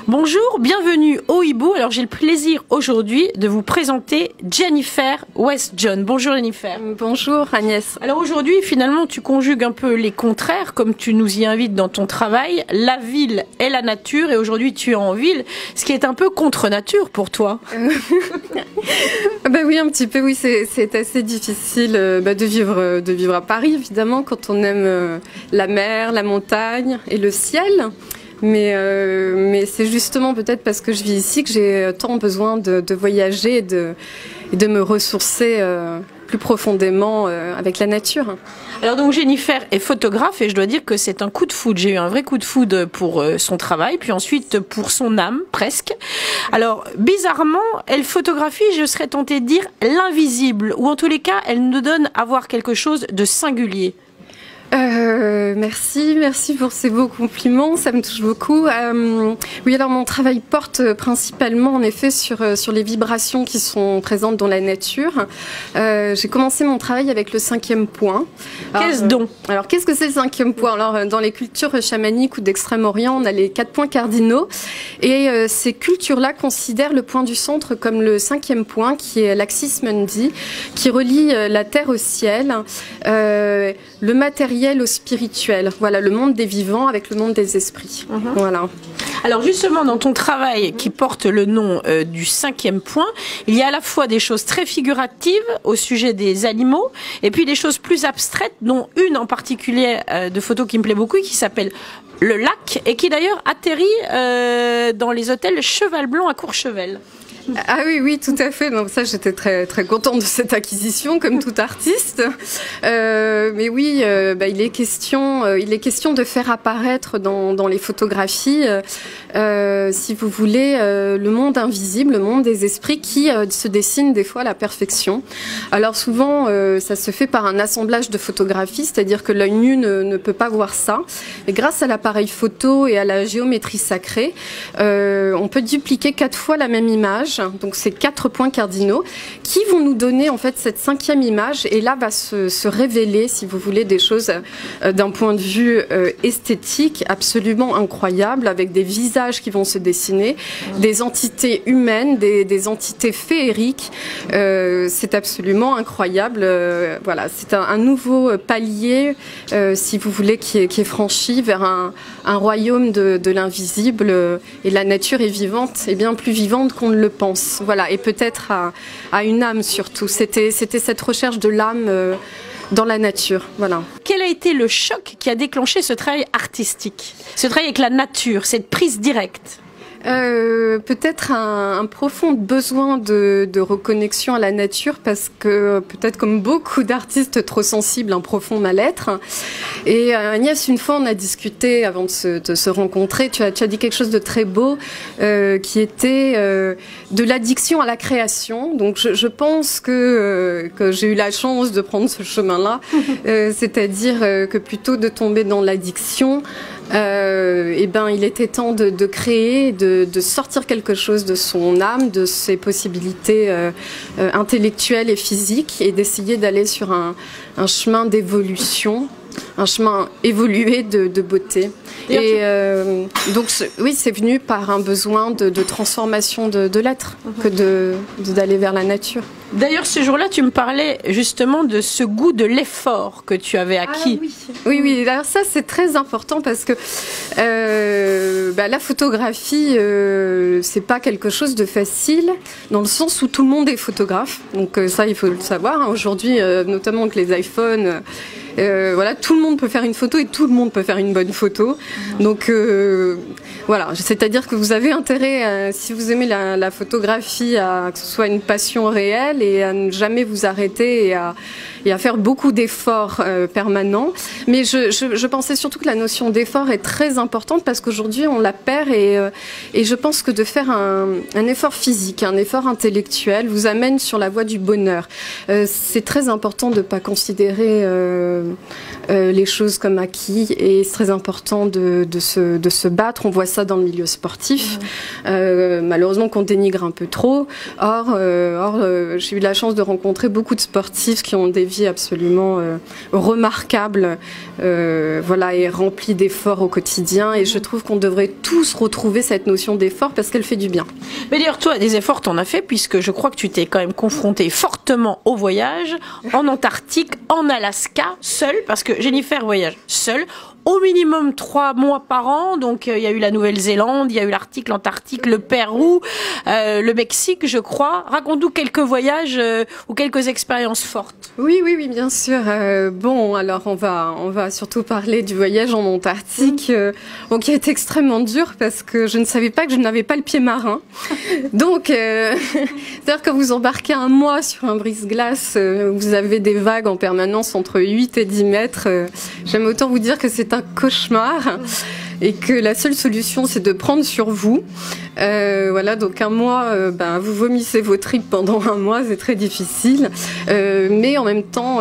Bonjour, bienvenue au Hibou. Alors j'ai le plaisir aujourd'hui de vous présenter Jennifer Westjohn. Bonjour Jennifer. Bonjour Agnès. Alors aujourd'hui finalement tu conjugues un peu les contraires comme tu nous y invites dans ton travail, la ville et la nature, et aujourd'hui tu es en ville, ce qui est un peu contre nature pour toi. Oui, un petit peu, oui, c'est assez difficile de vivre à Paris évidemment quand on aime la mer, la montagne et le ciel. Mais c'est justement peut-être parce que je vis ici que j'ai tant besoin de voyager et de me ressourcer plus profondément avec la nature. Alors donc Jennifer est photographe et je dois dire que c'est un coup de foudre. J'ai eu un vrai coup de foudre pour son travail, puis ensuite pour son âme, presque. Alors bizarrement, elle photographie, je serais tentée de dire, l'invisible, ou en tous les cas, elle nous donne à voir quelque chose de singulier. Merci pour ces beaux compliments, ça me touche beaucoup. Oui, alors mon travail porte principalement en effet sur les vibrations qui sont présentes dans la nature. J'ai commencé mon travail avec le 5e point. Qu'est-ce donc? Alors qu'est-ce que c'est le 5e point? Alors dans les cultures chamaniques ou d'Extrême-Orient, on a les 4 points cardinaux, et ces cultures-là considèrent le point du centre comme le 5e point, qui est l'Axis Mundi, qui relie la terre au ciel, le matériel au spirituel, voilà, le monde des vivants avec le monde des esprits. Voilà. Alors justement, dans ton travail qui porte le nom du 5e point, il y a à la fois des choses très figuratives au sujet des animaux, et puis des choses plus abstraites, dont une en particulier de photo qui me plaît beaucoup, qui s'appelle le lac, et qui d'ailleurs atterrit dans les hôtels Cheval Blanc à Courchevel. Ah oui, tout à fait. Donc ça, j'étais très contente de cette acquisition, comme tout artiste. Mais oui, il est question de faire apparaître dans les photographies, si vous voulez, le monde invisible, le monde des esprits qui se dessine des fois à la perfection. Alors souvent, ça se fait par un assemblage de photographies, c'est-à-dire que l'œil nu ne peut pas voir ça. Et grâce à l'appareil photo et à la géométrie sacrée, on peut dupliquer 4 fois la même image. Donc c'est 4 points cardinaux qui vont nous donner en fait cette 5e image, et là va se révéler, si vous voulez, des choses d'un point de vue esthétique absolument incroyable, avec des visages qui vont se dessiner, des entités humaines, des entités féeriques. C'est absolument incroyable. Voilà, c'est un nouveau palier, si vous voulez, qui est franchi vers un royaume de l'invisible, et la nature est vivante, et bien plus vivante qu'on ne le pense. Voilà, et peut-être à une âme surtout. C'était cette recherche de l'âme dans la nature. Voilà. Quel a été le choc qui a déclenché ce travail artistique, ce travail avec la nature, cette prise directe? Peut-être un profond besoin de reconnexion à la nature, parce que peut-être comme beaucoup d'artistes trop sensibles, un profond mal-être. Et Agnès, une fois on a discuté avant de se rencontrer, tu as dit quelque chose de très beau, qui était de l'addiction à la création. Donc je pense que j'ai eu la chance de prendre ce chemin-là, c'est-à-dire que plutôt de tomber dans l'addiction, il était temps de créer, de sortir quelque chose de son âme, de ses possibilités intellectuelles et physiques, et d'essayer d'aller sur un chemin d'évolution, un chemin évolué de beauté. Et donc oui, c'est venu par un besoin de transformation de l'être, que d'aller vers la nature. D'ailleurs, ce jour-là, tu me parlais justement de ce goût de l'effort que tu avais acquis. Ah, oui. Alors ça, c'est très important, parce que la photographie, c'est pas quelque chose de facile, dans le sens où tout le monde est photographe. Donc ça, il faut le savoir, hein. Aujourd'hui, notamment avec les iPhones, voilà, tout le monde peut faire une photo et tout le monde peut faire une bonne photo. Donc voilà, c'est-à-dire que vous avez intérêt, si vous aimez la photographie, à que ce soit une passion réelle, et à ne jamais vous arrêter, et à faire beaucoup d'efforts permanents. Mais je pensais surtout que la notion d'effort est très importante, parce qu'aujourd'hui on la perd, et je pense que de faire un effort physique, un effort intellectuel vous amène sur la voie du bonheur. C'est très important de ne pas considérer les choses comme acquis, et c'est très important de se battre. On voit ça dans le milieu sportif, malheureusement qu'on dénigre un peu trop. Or j'ai eu la chance de rencontrer beaucoup de sportifs qui ont des vies absolument remarquables, voilà, et remplies d'efforts au quotidien, et je trouve qu'on devrait tous retrouver cette notion d'effort parce qu'elle fait du bien. Mais d'ailleurs, toi, des efforts t'en as fait, puisque je crois que tu t'es quand même confronté fortement au voyage, en Antarctique, en Alaska, seul, parce que Jennifer voyage seule, au minimum 3 mois par an. Donc il y a eu la Nouvelle-Zélande, il y a eu l'Arctique, l'Antarctique, le Pérou, le Mexique, je crois. Raconte-nous quelques voyages ou quelques expériences fortes. Oui, bien sûr. Bon, alors on va surtout parler du voyage en Antarctique, bon, qui a été extrêmement dur parce que je ne savais pas que je n'avais pas le pied marin. Donc, c'est-à-dire que vous embarquez un mois sur un brise-glace, vous avez des vagues en permanence entre 8 et 10 mètres. J'aime autant vous dire que c'est un cauchemar et que la seule solution c'est de prendre sur vous. Voilà, donc un mois, vous vomissez vos tripes pendant un mois, c'est très difficile. Mais en même temps,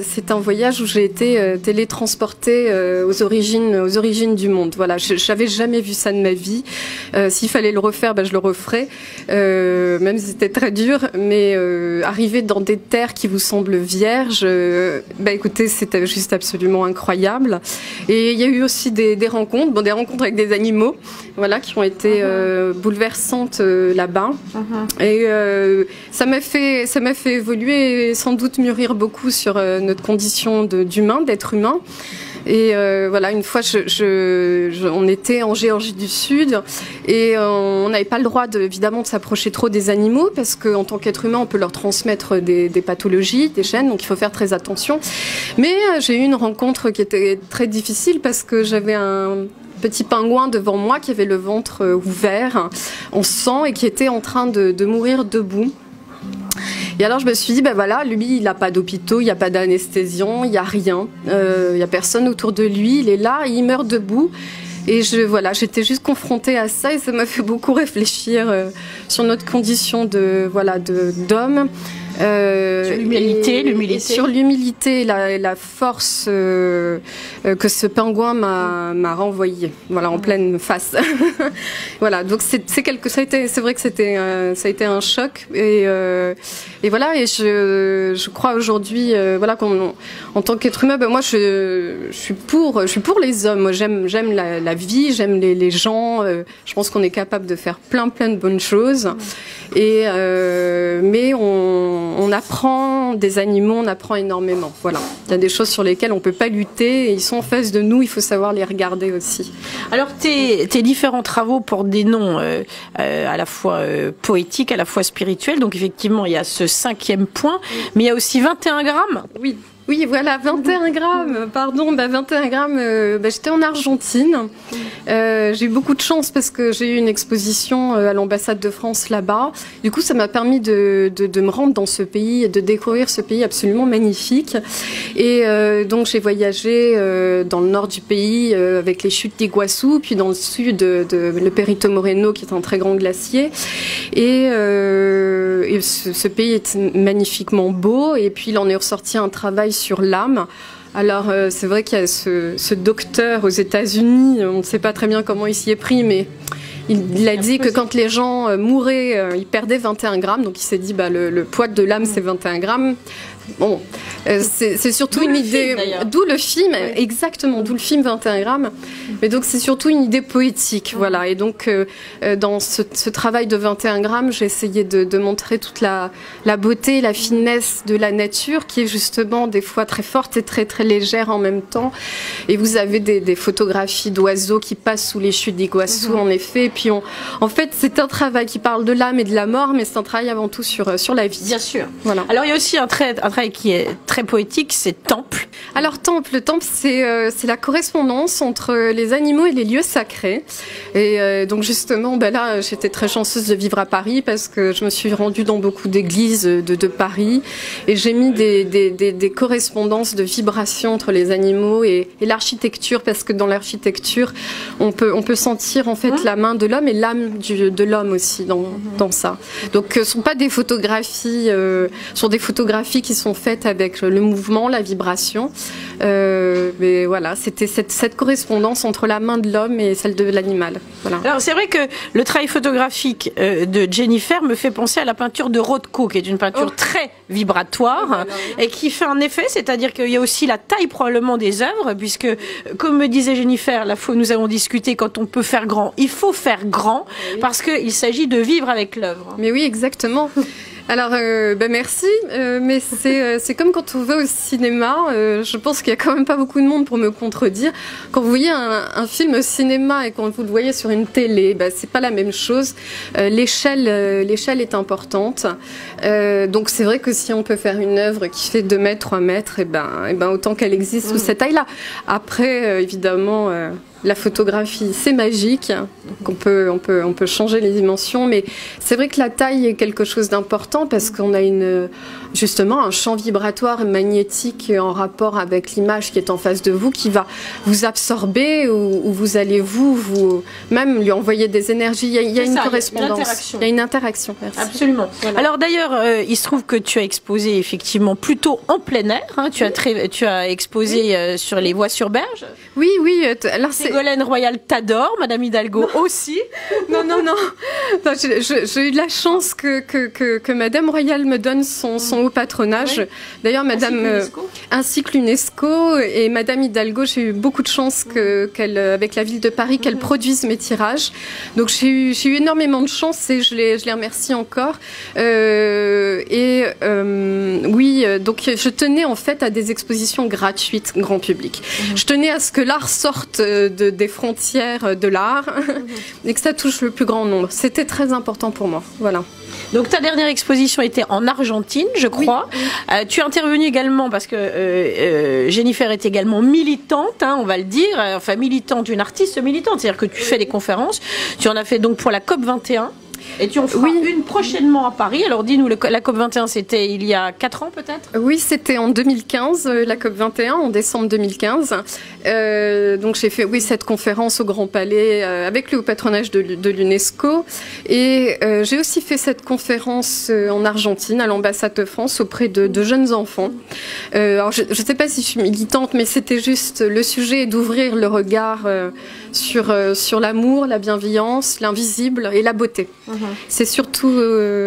c'est un voyage où j'ai été télétransportée aux origines du monde. Voilà, j'avais jamais vu ça de ma vie. S'il fallait le refaire, je le referais, même si c'était très dur. Mais arriver dans des terres qui vous semblent vierges, écoutez, c'était juste absolument incroyable. Et il y a eu aussi des rencontres, des rencontres avec des animaux, voilà, qui ont été bouleversante là-bas, et ça m'a fait évoluer et sans doute mûrir beaucoup sur notre condition d'être humain. Et voilà, une fois, on était en Géorgie du Sud et on n'avait pas le droit évidemment de s'approcher trop des animaux parce qu'en tant qu'être humain, on peut leur transmettre des pathologies, des gènes, donc il faut faire très attention. Mais j'ai eu une rencontre qui était très difficile parce que j'avais un petit pingouin devant moi qui avait le ventre ouvert en sang et qui était en train de mourir debout. Et alors je me suis dit, voilà, lui il n'a pas d'hôpitaux, il n'y a pas d'anesthésiant, il n'y a rien, il n'y a personne autour de lui, il est là, il meurt debout. Et j'étais juste confrontée à ça et ça m'a fait beaucoup réfléchir sur notre condition d'homme. Sur l'humilité. Sur l'humilité et la force que ce pingouin m'a renvoyé, voilà, en pleine face. Voilà, donc c'est vrai que ça a été un choc et voilà, et je crois aujourd'hui, voilà, en tant qu'être humain, moi je suis pour les hommes. Moi j'aime la vie, j'aime les gens. Je pense qu'on est capable de faire plein de bonnes choses. Et mais on apprend des animaux, on apprend énormément. Voilà, il y a des choses sur lesquelles on peut pas lutter et ils sont en face de nous, il faut savoir les regarder aussi. Alors tes différents travaux portent des noms à la fois poétiques, à la fois spirituels. Donc effectivement, il y a ce 5e point, mais il y a aussi 21 grammes. Oui, voilà, 21 grammes, pardon, 21 grammes, j'étais en Argentine. J'ai eu beaucoup de chance parce que j'ai eu une exposition à l'ambassade de France là-bas. Du coup, ça m'a permis de me rendre dans ce pays et de découvrir ce pays absolument magnifique. Et donc, j'ai voyagé dans le nord du pays avec les chutes d'Iguassou, puis dans le sud, le Perito Moreno, qui est un très grand glacier. Et ce pays est magnifiquement beau. Et puis, il en est ressorti un travail sur l'âme. Alors, c'est vrai qu'il y a ce docteur aux États-Unis, on ne sait pas très bien comment il s'y est pris, mais il a dit que quand les gens mouraient, ils perdaient 21 grammes. Donc, il s'est dit, le poids de l'âme, c'est 21 grammes. Bon, c'est surtout une idée, d'où le film, exactement, d'où le film 21 grammes. Mais donc c'est surtout une idée poétique, voilà. Et donc dans ce travail de 21 grammes, j'ai essayé de montrer toute la beauté, la finesse de la nature, qui est justement des fois très forte et très très légère en même temps. Et vous avez des photographies d'oiseaux qui passent sous les chutes d'Iguassou, en effet. Et puis en fait, c'est un travail qui parle de l'âme et de la mort, mais c'est un travail avant tout sur la vie. Bien sûr. Voilà. Alors il y a aussi un travail qui est très poétique, c'est Temple. Alors le temple, c'est la correspondance entre les animaux et les lieux sacrés. Et donc justement, là, j'étais très chanceuse de vivre à Paris parce que je me suis rendue dans beaucoup d'églises de Paris et j'ai mis des correspondances de vibrations entre les animaux et l'architecture, parce que dans l'architecture, on peut sentir en fait la main de l'homme et l'âme de l'homme aussi dans ça. Donc, ce sont pas des photographies, sont des photographies qui sont faites avec le mouvement, la vibration. Mais voilà, c'était cette correspondance entre la main de l'homme et celle de l'animal. Voilà. Alors c'est vrai que le travail photographique de Jennifer me fait penser à la peinture de Rothko, qui est une peinture très vibratoire et qui fait un effet, c'est-à-dire qu'il y a aussi la taille probablement des œuvres, puisque comme me disait Jennifer, la fois où nous avons discuté, quand on peut faire grand, il faut faire grand, parce qu'il s'agit de vivre avec l'œuvre. Mais oui, exactement. Alors, merci, mais c'est comme quand on va au cinéma, je pense qu'il y a quand même pas beaucoup de monde pour me contredire. Quand vous voyez un film au cinéma et quand vous le voyez sur une télé, c'est pas la même chose. L'échelle est importante. Donc c'est vrai que si on peut faire une œuvre qui fait 2 mètres, 3 mètres, et ben autant qu'elle existe sous cette taille-là. Après, évidemment, la photographie, c'est magique. Donc on peut changer les dimensions, mais c'est vrai que la taille est quelque chose d'important parce qu'on a justement un champ vibratoire magnétique en rapport avec l'image qui est en face de vous, qui va vous absorber ou vous allez vous même lui envoyer des énergies. Il y a une correspondance. Il y a une interaction. Merci. Absolument. Voilà. Alors d'ailleurs, il se trouve que tu as exposé effectivement plutôt en plein air. Hein. Tu as exposé sur les voies sur berge. Oui. Alors Ségolène Royal t'adore, Madame Hidalgo aussi. Non. J'ai eu de la chance que Madame Royal me donne son haut patronage. Oui. D'ailleurs, Madame, ainsi que l'UNESCO et Madame Hidalgo, j'ai eu beaucoup de chance qu'elle, avec la ville de Paris, qu'elle produise mes tirages. Donc j'ai eu énormément de chance et je les remercie encore. Oui, donc je tenais en fait à des expositions gratuites, grand public. Je tenais à ce que l'art sorte des frontières de l'art et que ça touche le plus grand nombre. C'était très important pour moi. Voilà. Donc ta dernière exposition était en Argentine, je crois. Oui. Tu es intervenue également parce que Jennifer est également militante, hein, on va le dire, enfin militante, une artiste militante, c'est-à-dire que tu fais des conférences. Tu en as fait donc pour la COP 21. Et tu en feras une prochainement à Paris. Alors dis-nous, la COP 21, c'était il y a 4 ans peut-être? Oui, c'était en 2015, la COP 21, en décembre 2015. Donc j'ai fait cette conférence au Grand Palais avec le haut patronage de l'UNESCO. Et j'ai aussi fait cette conférence en Argentine, à l'ambassade de France, auprès de jeunes enfants. Alors je ne sais pas si je suis militante, mais c'était juste le sujet d'ouvrir le regard sur l'amour, la bienveillance, l'invisible et la beauté. C'est surtout...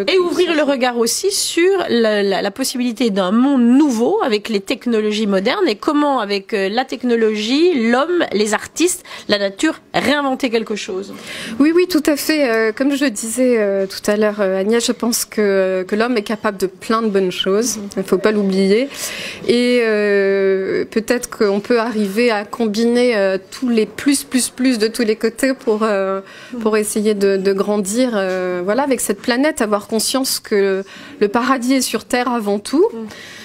Et ouvrir le regard aussi sur la possibilité d'un monde nouveau avec les technologies modernes et comment avec la technologie, l'homme, les artistes, la nature, réinventer quelque chose. Oui, tout à fait. Comme je le disais tout à l'heure, Agnès, je pense que l'homme est capable de plein de bonnes choses. Il ne faut pas l'oublier. Et peut-être qu'on peut arriver à combiner tous les plus de tous les côtés pour essayer de grandir avec cette planète, avoir conscience que le paradis est sur Terre avant tout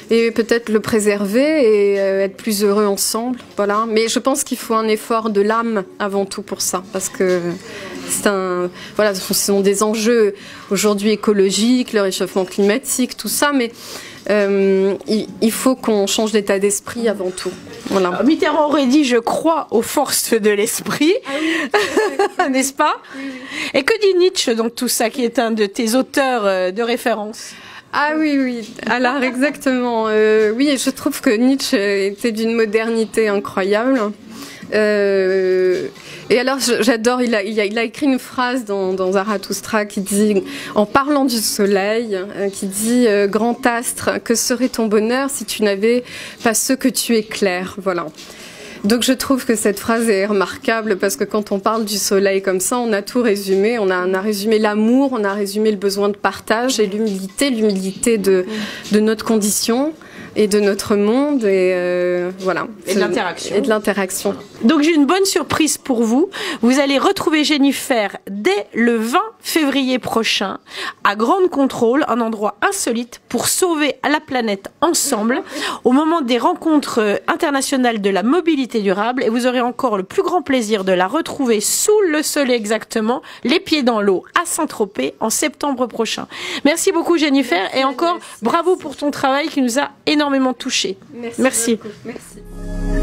et peut-être le préserver et être plus heureux ensemble. Voilà. Mais je pense qu'il faut un effort de l'âme avant tout pour ça parce que ce sont des enjeux aujourd'hui écologiques, le réchauffement climatique, tout ça, mais il faut qu'on change d'état d'esprit avant tout. Voilà. Alors, Mitterrand aurait dit « je crois aux forces de l'esprit », n'est-ce pas? Et que dit Nietzsche dans tout ça, qui est un de tes auteurs de référence? Ah oui. Alors exactement. Oui, je trouve que Nietzsche était d'une modernité incroyable. Et alors j'adore, il a écrit une phrase dans Zarathustra qui dit, en parlant du soleil, qui dit grand astre, que serait ton bonheur si tu n'avais pas ce que tu éclaires. Voilà. Donc je trouve que cette phrase est remarquable parce que quand on parle du soleil comme ça, on a tout résumé. On a résumé l'amour, on a résumé le besoin de partage et l'humilité de notre condition et de notre monde et voilà. Et de l'interaction. Et de l'interaction. Donc j'ai une bonne surprise pour vous. Vous allez retrouver Jennifer dès le 20 février prochain à Grande Contrôle, un endroit insolite pour sauver la planète ensemble au moment des rencontres internationales de la mobilité durable et vous aurez encore le plus grand plaisir de la retrouver sous le soleil exactement, les pieds dans l'eau à Saint-Tropez en septembre prochain. Merci beaucoup Jennifer et encore bravo pour ton travail qui nous a énormément touchés. Merci. Merci. Merci.